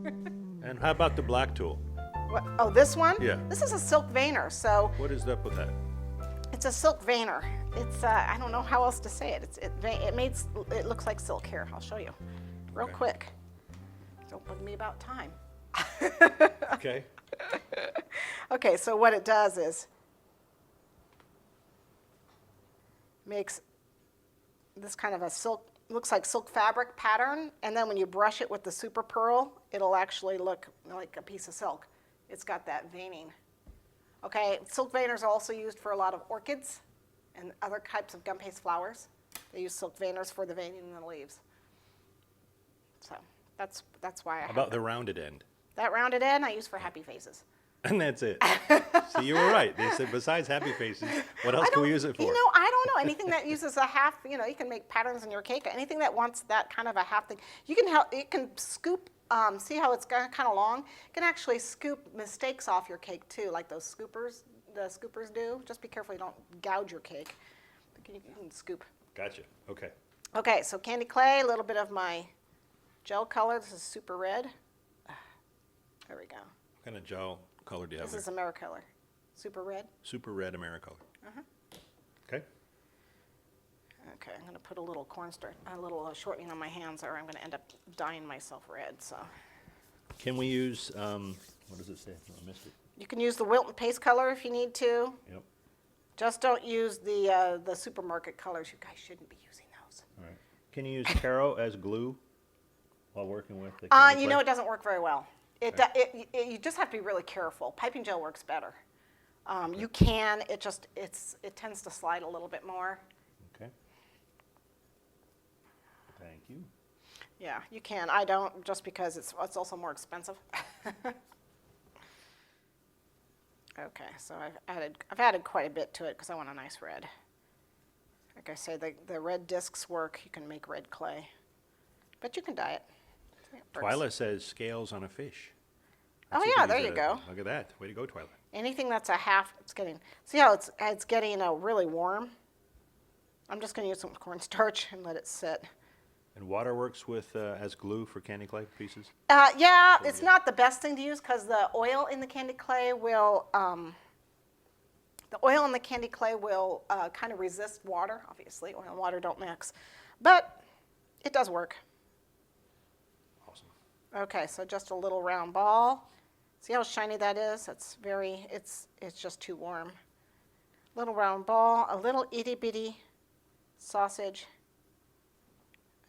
And how about the black tool? What? Oh, this one? Yeah. This is a silk veiner, so What is up with that? it's a silk veiner. It's I don't know how else to say it. It looks like silk. Here, I'll show you, real Okay. quick. Don't bug me about time. Okay. Okay, so what it does is makes this kind of a silk, looks like silk fabric pattern, and then when you brush it with the super pearl, it'll actually look like a piece of silk. It's got that veining. Okay, silk veiners are also used for a lot of orchids and other types of gum paste flowers. They use silk veiners for the veining in the leaves. So that's why I How have about the rounded end? that rounded end I use for happy faces. And that's it. So you were right. They said besides happy faces, what else can we use it for? You know, I don't know. Anything that uses a half, you can make patterns in your cake. Anything that wants that kind of a half thing. You can help. It can scoop. See how it's kind of long? You can actually scoop mistakes off your cake too, like those scoopers. The scoopers do. Just be careful you don't gouge your cake. You can scoop. Gotcha. Okay. Okay, so candy clay. A little bit of my gel color. This is super red. There we go. What kind of gel color do you have This there? is Americolor. Super red. Super red Americolor. Uh-huh. Okay. Okay, I'm going to put a little cornstarch, a little shortening on my hands, or I'm going to end up dyeing myself red. So Can we use, what does it say? No, I missed it. you can use the Wilton paste color if you need to. Yep. Just don't use the supermarket colors. You guys shouldn't be using those. All right. Can you use Caro as glue while working with the candy You clay? know, it doesn't work very well. You just have to be really careful. Piping gel works better. You can. It tends to slide a little bit more. Okay. Thank you. Yeah, you can. I don't, just because it's also more expensive. Okay, so I've added quite a bit to it because I want a nice red. Like I say, the red discs work. You can make red clay, but you can dye it. It works. Twyla says scales on a fish. Oh Let's see if yeah, we there use you it. go. Look at that. Way to go, Twyla. Anything that's a half, it's getting. See how it's getting really warm. I'm just going to use some cornstarch and let it sit. And water works with as glue for candy clay pieces? Yeah, it's not the best thing to use because the oil in the candy clay will kind of resist water. Obviously, oil and water don't mix, but it does work. Awesome. Okay, so just a little round ball. See how shiny that is? It's just too warm. Little round ball, a little itty bitty sausage.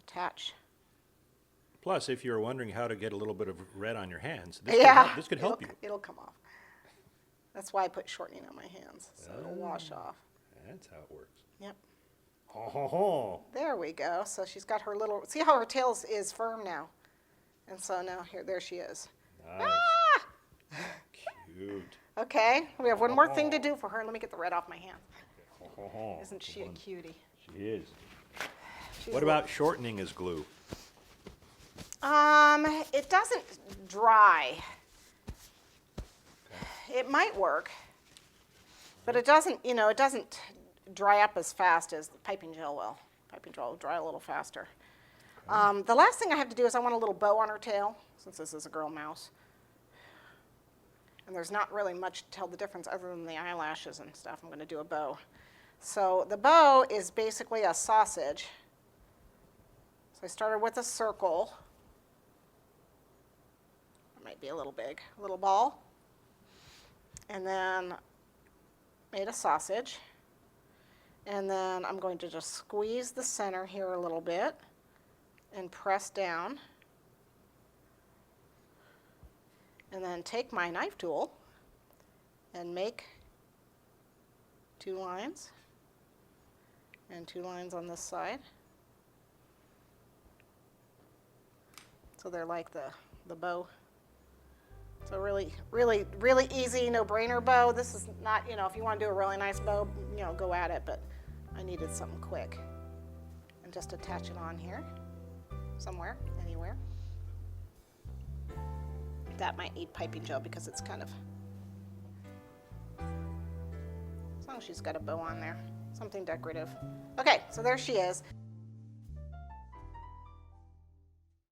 Attach. Plus, if you're wondering how to get a little bit of red on your hands, this could help you. It'll come off. That's why I put shortening on my hands, so it'll wash off. That's how it works. Yep. Ho, ho, ho. There we go. So she's got her little, see how her tail is firm now? And so now there she is. Nice. Ah! Cute. Okay, we have one more thing to do for her. Let me get the red off my hand. Ho, ho, ho. Isn't she a cutie? She is. She's What about shortening as glue? It doesn't dry. It might work, but it doesn't dry up as fast as the piping gel will. Piping gel will dry a little faster. The last thing I have to do is I want a little bow on her tail, since this is a girl mouse. And there's not really much to tell the difference other than the eyelashes and stuff. I'm going to do a bow. So the bow is basically a sausage. So I started with a circle. It might be a little big, a little ball. And then made a sausage. And then I'm going to just squeeze the center here a little bit and press down. And then take my knife tool and make 2 lines and 2 lines on this side. So they're like the bow. So really, really, really easy, no-brainer bow. This is not, if you want to do a really nice bow, go at it, but I needed something quick. And just attach it on here, somewhere, anywhere. That might need piping gel because it's kind of, as long as she's got a bow on there, something decorative. Okay, so there she is.